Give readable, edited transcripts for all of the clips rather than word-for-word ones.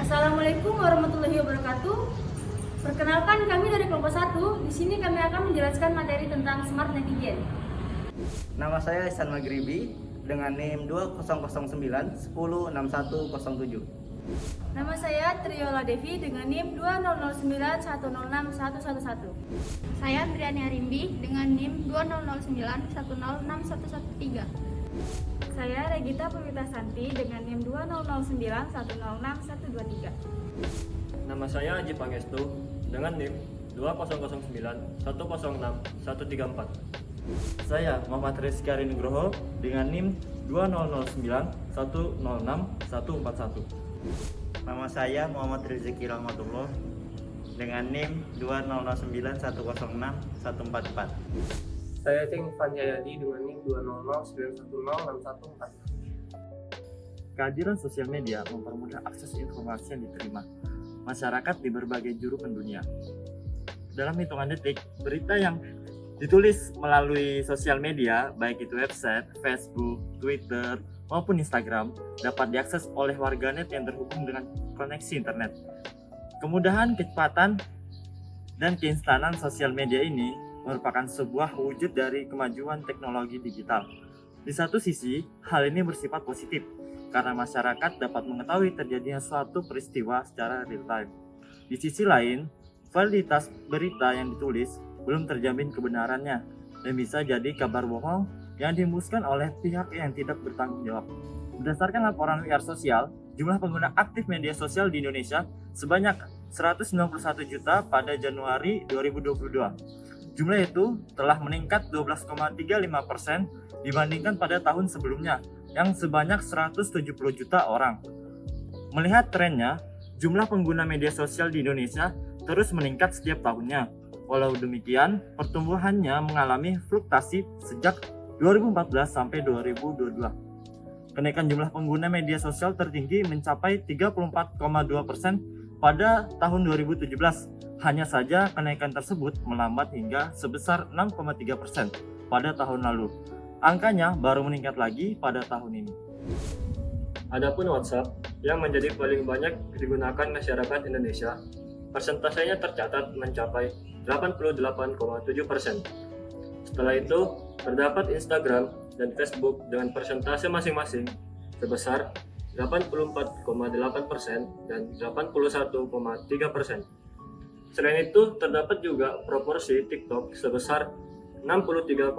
Assalamualaikum warahmatullahi wabarakatuh. Perkenalkan, kami dari kelompok 1. Di sini kami akan menjelaskan materi tentang smart netizen. Nama saya Ihsan Maghribi dengan NIM 2009 106107. Nama saya Triola Devi dengan NIM 2009 106 111. Saya Triani Arimbi dengan NIM 2009 106 113. Saya Regita Purwitasanti dengan NIM 2009 106 123. Nama saya Aji Pangestu dengan NIM 2009 106 134. Saya Muhammad Rizky Nugroho dengan NIM 2009 106 141. Nama saya Muhammad Rizky Rahmatullah dengan NIM 2009 106 144. Saya Ceng Fanjayadi dengan NIM 200910614. Kehadiran sosial media mempermudah akses informasi yang diterima masyarakat di berbagai juru pendunia. Dalam hitungan detik, berita yang ditulis melalui sosial media, baik itu website, Facebook, Twitter, maupun Instagram, dapat diakses oleh warganet yang terhubung dengan koneksi internet. Kemudahan, kecepatan, dan keinstanan sosial media ini merupakan sebuah wujud dari kemajuan teknologi digital. Di satu sisi, hal ini bersifat positif, karena masyarakat dapat mengetahui terjadinya suatu peristiwa secara real time. Di sisi lain, validitas berita yang ditulis belum terjamin kebenarannya dan bisa jadi kabar bohong yang dihembuskan oleh pihak yang tidak bertanggung jawab. Berdasarkan laporan WR Sosial, jumlah pengguna aktif media sosial di Indonesia sebanyak 191 juta pada Januari 2022. Jumlah itu telah meningkat 12,35% dibandingkan pada tahun sebelumnya yang sebanyak 170 juta orang. Melihat trennya, jumlah pengguna media sosial di Indonesia terus meningkat setiap tahunnya. Walau demikian, pertumbuhannya mengalami fluktuasi sejak 2014 sampai 2022. Kenaikan jumlah pengguna media sosial tertinggi mencapai 34,2% pada tahun 2017. Hanya saja kenaikan tersebut melambat hingga sebesar 6,3% pada tahun lalu. Angkanya baru meningkat lagi pada tahun ini. Adapun WhatsApp yang menjadi paling banyak digunakan masyarakat Indonesia, persentasenya tercatat mencapai 88,7%. Setelah itu, terdapat Instagram dan Facebook dengan persentase masing-masing sebesar 84,8% dan 81,3%. Selain itu, terdapat juga proporsi TikTok sebesar 63,1%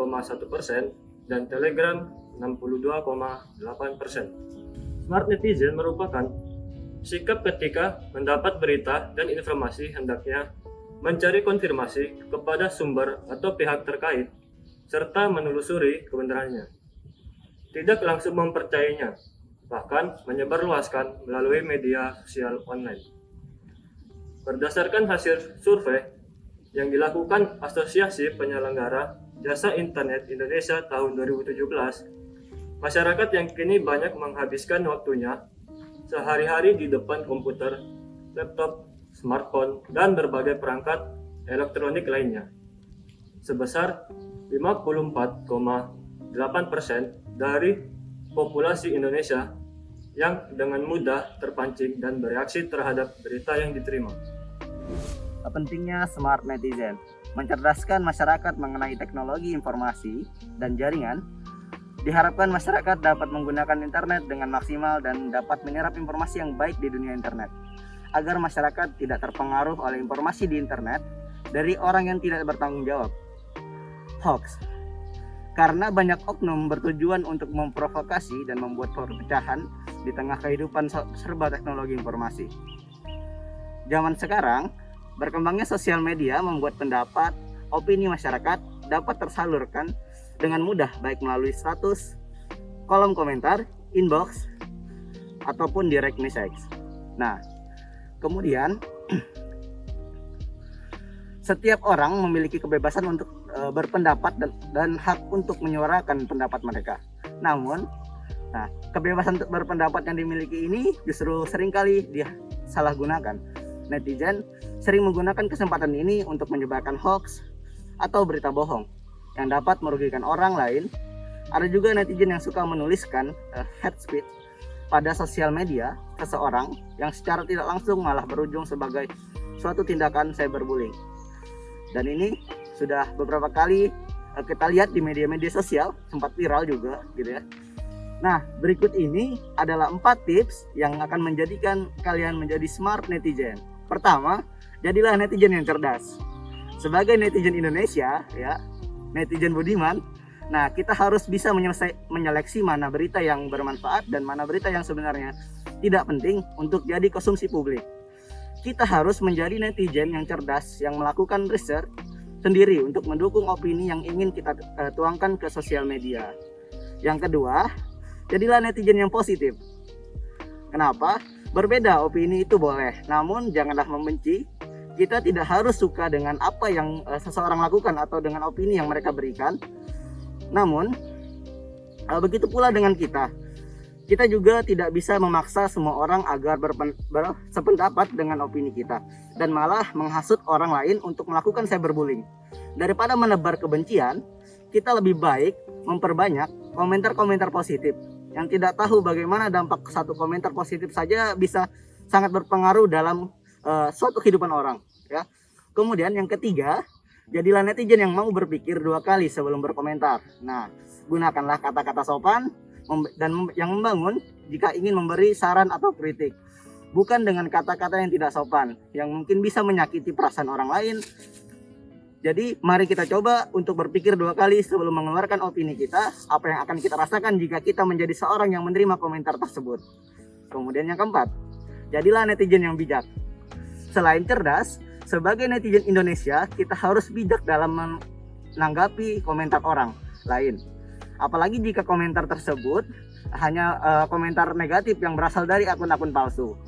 dan Telegram 62,8%. Smart netizen merupakan sikap ketika mendapat berita dan informasi hendaknya mencari konfirmasi kepada sumber atau pihak terkait, serta menelusuri kebenarannya. Tidak langsung mempercayainya, bahkan menyebarluaskan melalui media sosial online. Berdasarkan hasil survei yang dilakukan Asosiasi Penyelenggara Jasa Internet Indonesia tahun 2017, masyarakat yang kini banyak menghabiskan waktunya sehari-hari di depan komputer, laptop, smartphone, dan berbagai perangkat elektronik lainnya. Sebesar 54,8% dari populasi Indonesia yang dengan mudah terpancing dan bereaksi terhadap berita yang diterima. Pentingnya smart netizen mencerdaskan masyarakat mengenai teknologi informasi dan jaringan. Diharapkan masyarakat dapat menggunakan internet dengan maksimal dan dapat menyerap informasi yang baik di dunia internet, agar masyarakat tidak terpengaruh oleh informasi di internet dari orang yang tidak bertanggung jawab. Hoax. Karena banyak oknum bertujuan untuk memprovokasi dan membuat perpecahan di tengah kehidupan serba teknologi informasi. Zaman sekarang, berkembangnya sosial media membuat pendapat, opini masyarakat dapat tersalurkan dengan mudah baik melalui status, kolom komentar, inbox, ataupun direct message. Nah, kemudian setiap orang memiliki kebebasan untuk berpendapat dan hak untuk menyuarakan pendapat mereka. Namun, kebebasan untuk berpendapat yang dimiliki ini justru seringkali disalahgunakan. Netizen sering menggunakan kesempatan ini untuk menyebarkan hoax atau berita bohong yang dapat merugikan orang lain. Ada juga netizen yang suka menuliskan hate speech pada sosial media seseorang yang secara tidak langsung malah berujung sebagai suatu tindakan cyberbullying. Dan ini sudah beberapa kali kita lihat di media-media sosial, sempat viral juga gitu ya. Nah, berikut ini adalah 4 tips yang akan menjadikan kalian menjadi smart netizen. Pertama, jadilah netizen yang cerdas. Sebagai netizen Indonesia ya, netizen budiman, nah kita harus bisa menyeleksi mana berita yang bermanfaat dan mana berita yang sebenarnya tidak penting untuk jadi konsumsi publik. Kita harus menjadi netizen yang cerdas, yang melakukan research sendiri untuk mendukung opini yang ingin kita tuangkan ke sosial media. Yang kedua, jadilah netizen yang positif. Kenapa? Berbeda opini itu boleh, namun janganlah membenci. Kita tidak harus suka dengan apa yang seseorang lakukan atau dengan opini yang mereka berikan. Namun, begitu pula dengan kita. Kita juga tidak bisa memaksa semua orang agar bersependapat dengan opini kita dan malah menghasut orang lain untuk melakukan cyberbullying. Daripada menebar kebencian, kita lebih baik memperbanyak komentar-komentar positif. Yang tidak tahu bagaimana dampak satu komentar positif saja bisa sangat berpengaruh dalam suatu kehidupan orang ya. Kemudian yang ketiga, jadilah netizen yang mau berpikir 2 kali sebelum berkomentar. Nah, gunakanlah kata-kata sopan dan yang membangun jika ingin memberi saran atau kritik, bukan dengan kata-kata yang tidak sopan yang mungkin bisa menyakiti perasaan orang lain. Jadi mari kita coba untuk berpikir 2 kali sebelum mengeluarkan opini kita, apa yang akan kita rasakan jika kita menjadi seorang yang menerima komentar tersebut. Kemudian yang keempat, jadilah netizen yang bijak. Selain cerdas, sebagai netizen Indonesia kita harus bijak dalam menanggapi komentar orang lain. Apalagi jika komentar tersebut hanya komentar negatif yang berasal dari akun-akun palsu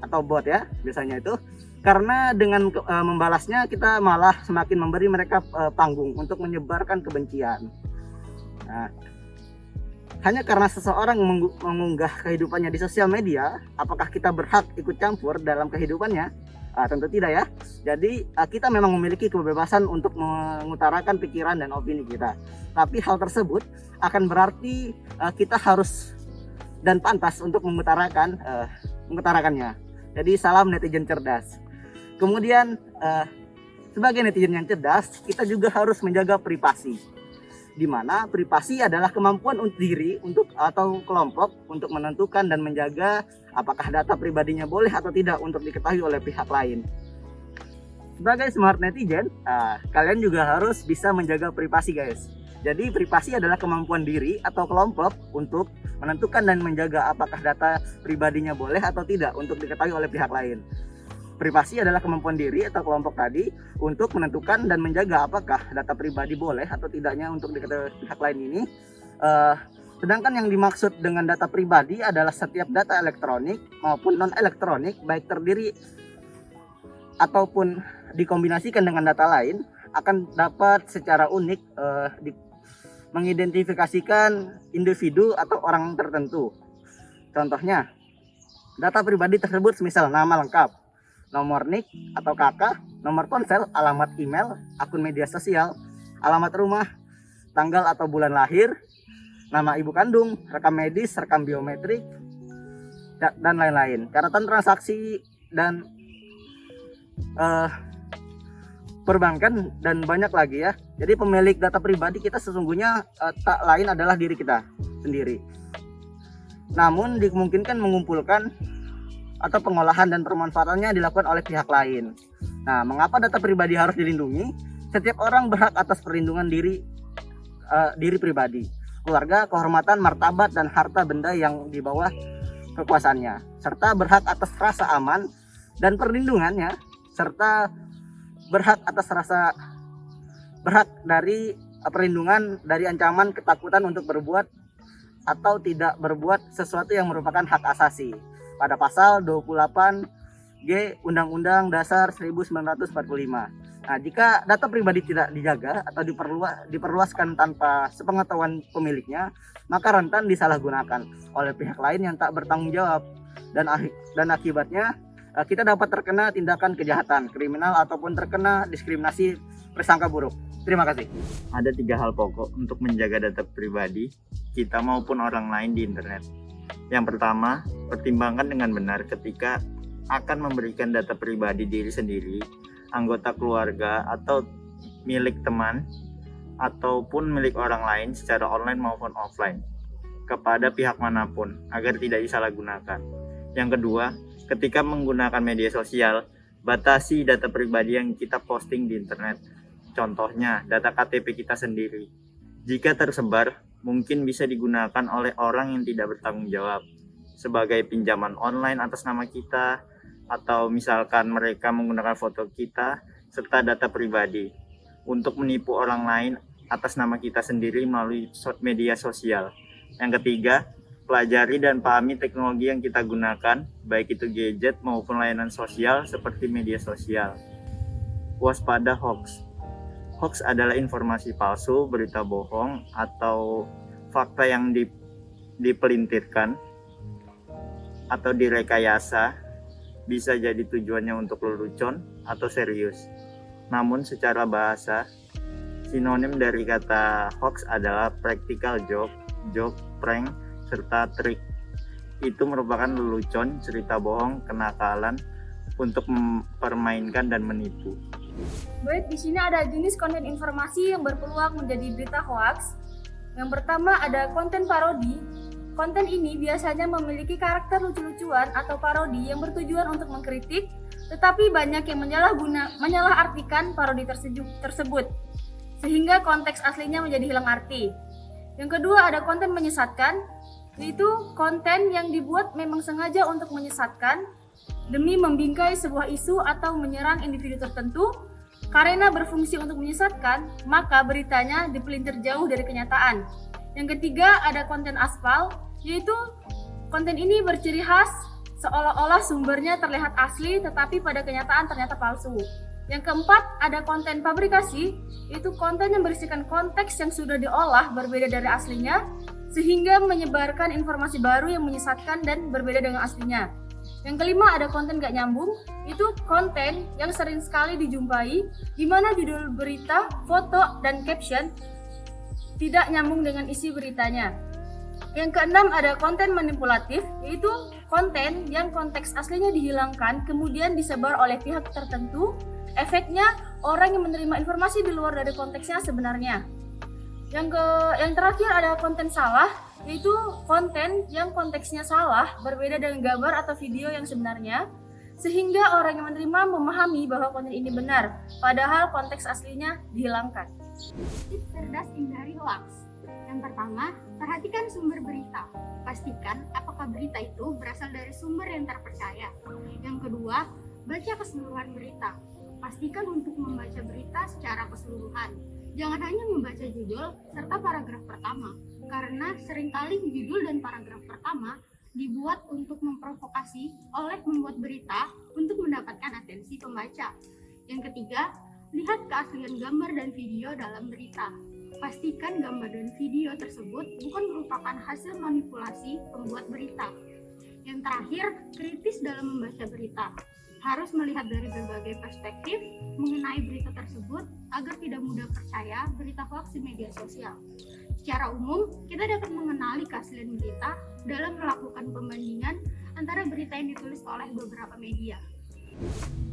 atau bot ya biasanya itu. Karena dengan membalasnya kita malah semakin memberi mereka panggung untuk menyebarkan kebencian. Nah, hanya karena seseorang mengunggah kehidupannya di sosial media, apakah kita berhak ikut campur dalam kehidupannya? Tentu tidak ya. Jadi kita memang memiliki kebebasan untuk mengutarakan pikiran dan opini kita. Tapi hal tersebut akan berarti kita harus dan pantas untuk mengutarakannya. Jadi salam netizen cerdas. Kemudian sebagai netizen yang cerdas, kita juga harus menjaga privasi. Di mana privasi adalah kemampuan diri atau kelompok untuk menentukan dan menjaga apakah data pribadinya boleh atau tidak untuk diketahui oleh pihak lain. Sebagai smart netizen, kalian juga harus bisa menjaga privasi guys. Jadi privasi adalah kemampuan diri atau kelompok untuk menentukan dan menjaga apakah data pribadinya boleh atau tidak untuk diketahui oleh pihak lain. Privasi adalah kemampuan diri atau kelompok tadi untuk menentukan dan menjaga apakah data pribadi boleh atau tidaknya untuk diketahui pihak lain ini. Sedangkan yang dimaksud dengan data pribadi adalah setiap data elektronik maupun non-elektronik, baik terdiri ataupun dikombinasikan dengan data lain, akan dapat secara unik mengidentifikasikan individu atau orang tertentu. Contohnya, data pribadi tersebut semisal nama lengkap, nomor NIK atau KK, nomor ponsel, alamat email, akun media sosial, alamat rumah, tanggal atau bulan lahir, nama ibu kandung, rekam medis, rekam biometrik, dan lain-lain. Catatan transaksi dan perbankan dan banyak lagi ya. Jadi pemilik data pribadi kita sesungguhnya tak lain adalah diri kita sendiri. Namun dimungkinkan mengumpulkan atau pengolahan dan pemanfaatannya dilakukan oleh pihak lain. Nah, mengapa data pribadi harus dilindungi? Setiap orang berhak atas perlindungan diri pribadi, keluarga, kehormatan, martabat, dan harta benda yang di bawah kekuasaannya, serta berhak atas rasa aman dan perlindungannya, serta berhak dari perlindungan dari ancaman ketakutan untuk berbuat atau tidak berbuat sesuatu yang merupakan hak asasi pada pasal 28G Undang-Undang Dasar 1945. Nah, jika data pribadi tidak dijaga atau diperluaskan tanpa sepengetahuan pemiliknya, maka rentan disalahgunakan oleh pihak lain yang tak bertanggung jawab dan akibatnya kita dapat terkena tindakan kejahatan, kriminal ataupun terkena diskriminasi prasangka buruk. Terima kasih. Ada 3 hal pokok untuk menjaga data pribadi kita maupun orang lain di internet. Yang pertama, pertimbangkan dengan benar ketika akan memberikan data pribadi diri sendiri, anggota keluarga, atau milik teman, ataupun milik orang lain secara online maupun offline kepada pihak manapun agar tidak disalahgunakan. Yang kedua, ketika menggunakan media sosial, batasi data pribadi yang kita posting di internet. Contohnya, data KTP kita sendiri. Jika tersebar, mungkin bisa digunakan oleh orang yang tidak bertanggung jawab sebagai pinjaman online atas nama kita, atau misalkan mereka menggunakan foto kita serta data pribadi untuk menipu orang lain atas nama kita sendiri melalui media sosial. Yang ketiga, pelajari dan pahami teknologi yang kita gunakan, baik itu gadget maupun layanan sosial seperti media sosial. Waspada hoax. Hoax adalah informasi palsu, berita bohong, atau fakta yang dipelintirkan atau direkayasa, bisa jadi tujuannya untuk lelucon atau serius. Namun secara bahasa, sinonim dari kata hoax adalah practical joke, prank, serta trik. Itu merupakan lelucon, cerita bohong, kenakalan untuk mempermainkan dan menipu. Baik, di sini ada jenis konten informasi yang berpeluang menjadi berita hoax. Yang pertama ada konten parodi. Konten ini biasanya memiliki karakter lucu-lucuan atau parodi yang bertujuan untuk mengkritik, tetapi banyak yang menyalahartikan parodi tersebut, sehingga konteks aslinya menjadi hilang arti. Yang kedua ada konten menyesatkan, yaitu konten yang dibuat memang sengaja untuk menyesatkan demi membingkai sebuah isu atau menyerang individu tertentu. Karena berfungsi untuk menyesatkan, maka beritanya dipelintir jauh dari kenyataan. Yang ketiga ada konten aspal, yaitu konten ini berciri khas seolah-olah sumbernya terlihat asli tetapi pada kenyataan ternyata palsu. Yang keempat ada konten fabrikasi, yaitu konten yang berisikan konteks yang sudah diolah berbeda dari aslinya sehingga menyebarkan informasi baru yang menyesatkan dan berbeda dengan aslinya. Yang kelima ada konten gak nyambung, itu konten yang sering sekali dijumpai di mana judul berita, foto, dan caption tidak nyambung dengan isi beritanya. Yang keenam ada konten manipulatif, yaitu konten yang konteks aslinya dihilangkan kemudian disebar oleh pihak tertentu. Efeknya orang yang menerima informasi di luar dari konteksnya sebenarnya. Yang terakhir ada konten salah, yaitu konten yang konteksnya salah berbeda dengan gambar atau video yang sebenarnya, sehingga orang yang menerima memahami bahwa konten ini benar padahal konteks aslinya dihilangkan. Tips cerdas hindari hoax. Yang pertama, perhatikan sumber berita. Pastikan apakah berita itu berasal dari sumber yang terpercaya. Yang kedua, baca keseluruhan berita. Pastikan untuk membaca berita secara keseluruhan. Jangan hanya membaca judul serta paragraf pertama, karena seringkali judul dan paragraf pertama dibuat untuk memprovokasi oleh pembuat berita untuk mendapatkan atensi pembaca. Yang ketiga, lihat keaslian gambar dan video dalam berita. Pastikan gambar dan video tersebut bukan merupakan hasil manipulasi pembuat berita. Yang terakhir, kritis dalam membaca berita. Harus melihat dari berbagai perspektif mengenai berita tersebut agar tidak mudah percaya berita hoax di media sosial. Secara umum, kita dapat mengenali keaslian berita dalam melakukan pembandingan antara berita yang ditulis oleh beberapa media.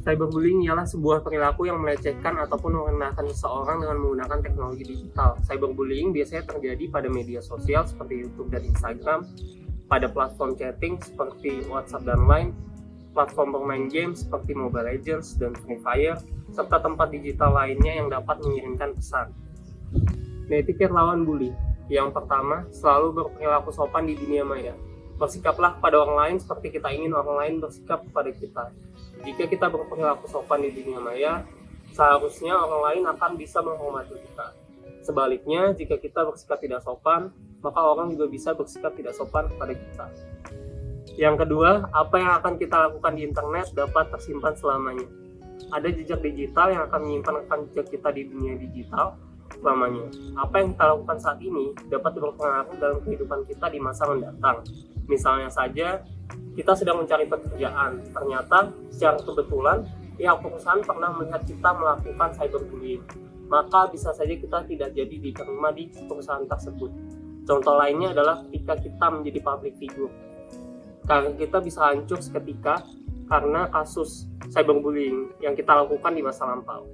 Cyberbullying ialah sebuah perilaku yang melecehkan ataupun merendahkan seseorang dengan menggunakan teknologi digital. Cyberbullying biasanya terjadi pada media sosial seperti YouTube dan Instagram, pada platform chatting seperti WhatsApp dan Line, platform bermain game seperti Mobile Legends dan Free Fire, serta tempat digital lainnya yang dapat mengirimkan pesan. Netiquette lawan bully. Yang pertama, selalu berperilaku sopan di dunia maya. Bersikaplah pada orang lain seperti kita ingin orang lain bersikap kepada kita. Jika kita berperilaku sopan di dunia maya, seharusnya orang lain akan bisa menghormati kita. Sebaliknya, jika kita bersikap tidak sopan, maka orang juga bisa bersikap tidak sopan kepada kita. Yang kedua, apa yang akan kita lakukan di internet dapat tersimpan selamanya. Ada jejak digital yang akan menyimpan rekam jejak kita di dunia digital selamanya. Apa yang kita lakukan saat ini dapat berpengaruh dalam kehidupan kita di masa mendatang. Misalnya saja, kita sedang mencari pekerjaan. Ternyata, secara kebetulan, pihak perusahaan pernah melihat kita melakukan cyberbullying. Maka bisa saja kita tidak jadi diterima di perusahaan tersebut. Contoh lainnya adalah ketika kita menjadi public figure. karena kita bisa hancur seketika karena kasus cyberbullying yang kita lakukan di masa lampau.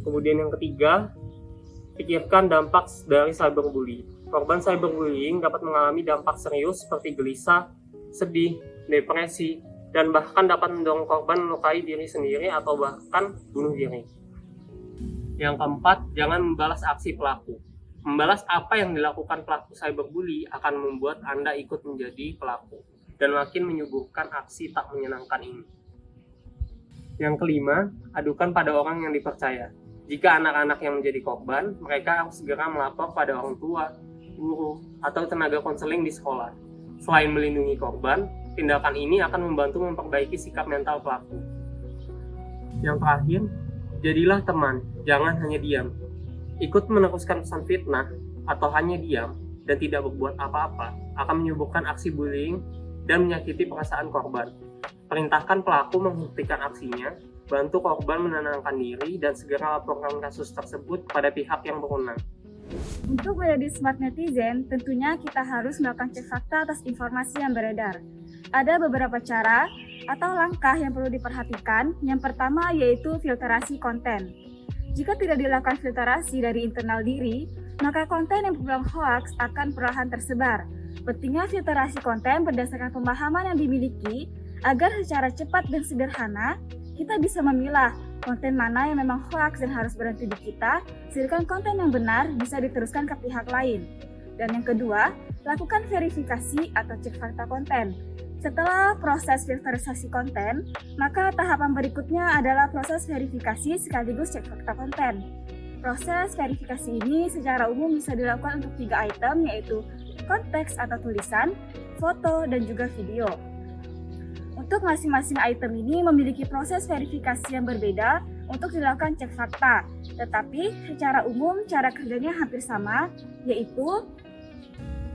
Kemudian yang ketiga, pikirkan dampak dari cyberbullying. Korban cyberbullying dapat mengalami dampak serius seperti gelisah, sedih, depresi, dan bahkan dapat mendorong korban melukai diri sendiri atau bahkan bunuh diri. Yang keempat, jangan membalas aksi pelaku. Membalas apa yang dilakukan pelaku cyberbully akan membuat Anda ikut menjadi pelaku dan makin menyuguhkan aksi tak menyenangkan ini. Yang kelima, adukan pada orang yang dipercaya. Jika anak-anak yang menjadi korban, mereka harus segera melapor pada orang tua, guru, atau tenaga konseling di sekolah. Selain melindungi korban, tindakan ini akan membantu memperbaiki sikap mental pelaku. Yang terakhir, jadilah teman, jangan hanya diam. Ikut meneruskan pesan fitnah atau hanya diam dan tidak berbuat apa-apa akan menyuburkan aksi bullying dan menyakiti perasaan korban. Perintahkan pelaku menghentikan aksinya, bantu korban menenangkan diri, dan segera laporkan kasus tersebut kepada pihak yang berwenang. Untuk menjadi smart netizen, tentunya kita harus melakukan cek fakta atas informasi yang beredar. Ada beberapa cara atau langkah yang perlu diperhatikan. Yang pertama yaitu filterasi konten. Jika tidak dilakukan filterasi dari internal diri, maka konten yang berpeluang hoaks akan perlahan tersebar. Pentingnya filterasi konten berdasarkan pemahaman yang dimiliki agar secara cepat dan sederhana kita bisa memilah konten mana yang memang hoaks dan harus berhenti di kita, sedangkan konten yang benar bisa diteruskan ke pihak lain. Dan yang kedua, lakukan verifikasi atau cek fakta konten. Setelah proses filterisasi konten, maka tahapan berikutnya adalah proses verifikasi sekaligus cek fakta konten. Proses verifikasi ini secara umum bisa dilakukan untuk 3 item, yaitu konteks atau tulisan, foto, dan juga video. Untuk masing-masing item ini memiliki proses verifikasi yang berbeda untuk dilakukan cek fakta, tetapi secara umum cara kerjanya hampir sama, yaitu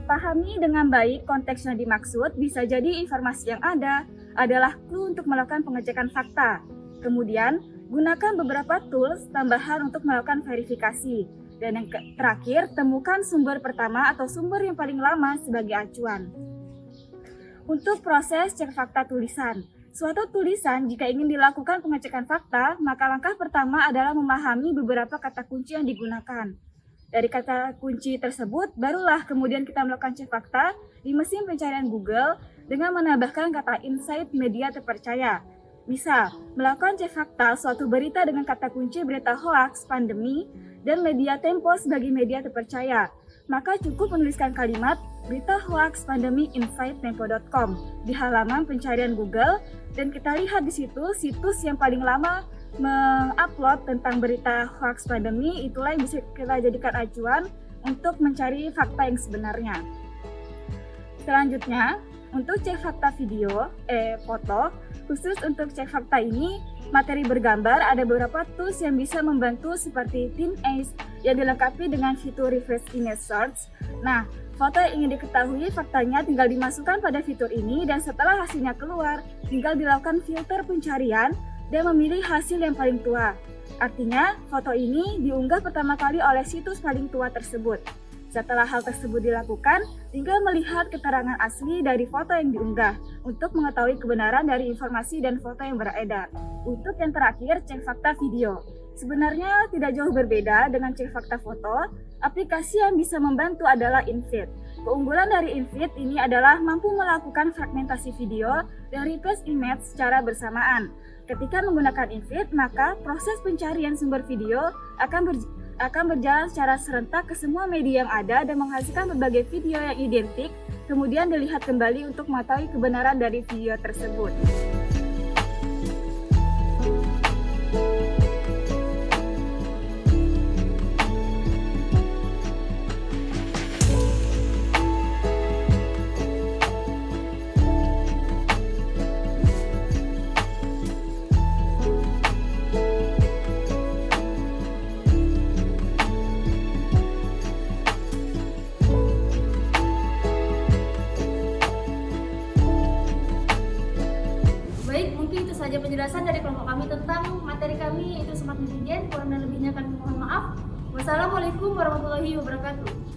pahami dengan baik konteks yang dimaksud. Bisa jadi informasi yang ada adalah clue untuk melakukan pengecekan fakta. Kemudian, gunakan beberapa tools tambahan untuk melakukan verifikasi. Dan yang terakhir, temukan sumber pertama atau sumber yang paling lama sebagai acuan. Untuk proses cek fakta tulisan. Suatu tulisan jika ingin dilakukan pengecekan fakta, maka langkah pertama adalah memahami beberapa kata kunci yang digunakan. Dari kata kunci tersebut, barulah kemudian kita melakukan cek fakta di mesin pencarian Google dengan menambahkan kata insight media terpercaya. Misal, melakukan cek fakta suatu berita dengan kata kunci berita hoaks, pandemi, dan media Tempo sebagai media terpercaya. Maka cukup menuliskan kalimat berita hoaks pandemi insighttempo.com di halaman pencarian Google, dan kita lihat di situ situs yang paling lama mengupload tentang berita hoaks pandemi, itulah yang bisa kita jadikan acuan untuk mencari fakta yang sebenarnya. Selanjutnya, untuk cek fakta foto, khusus untuk cek fakta ini, materi bergambar ada beberapa tools yang bisa membantu seperti TinAce yang dilengkapi dengan fitur reverse image search. Nah, foto yang ingin diketahui faktanya tinggal dimasukkan pada fitur ini, dan setelah hasilnya keluar, tinggal dilakukan filter pencarian dan memilih hasil yang paling tua. Artinya, foto ini diunggah pertama kali oleh situs paling tua tersebut. Setelah hal tersebut dilakukan, tinggal melihat keterangan asli dari foto yang diunggah untuk mengetahui kebenaran dari informasi dan foto yang beredar. Untuk yang terakhir, cek fakta video. Sebenarnya tidak jauh berbeda dengan cek fakta foto. Aplikasi yang bisa membantu adalah InVid. Keunggulan dari InVid ini adalah mampu melakukan fragmentasi video dan replace image secara bersamaan. Ketika menggunakan InVid, maka proses pencarian sumber video akan berjalan secara serentak ke semua media yang ada dan menghasilkan berbagai video yang identik, kemudian dilihat kembali untuk mengetahui kebenaran dari video tersebut. saja penjelasan dari kelompok kami tentang materi kami, itu smart netizen. Kurang dan lebihnya kami mohon maaf. Wassalamualaikum warahmatullahi wabarakatuh.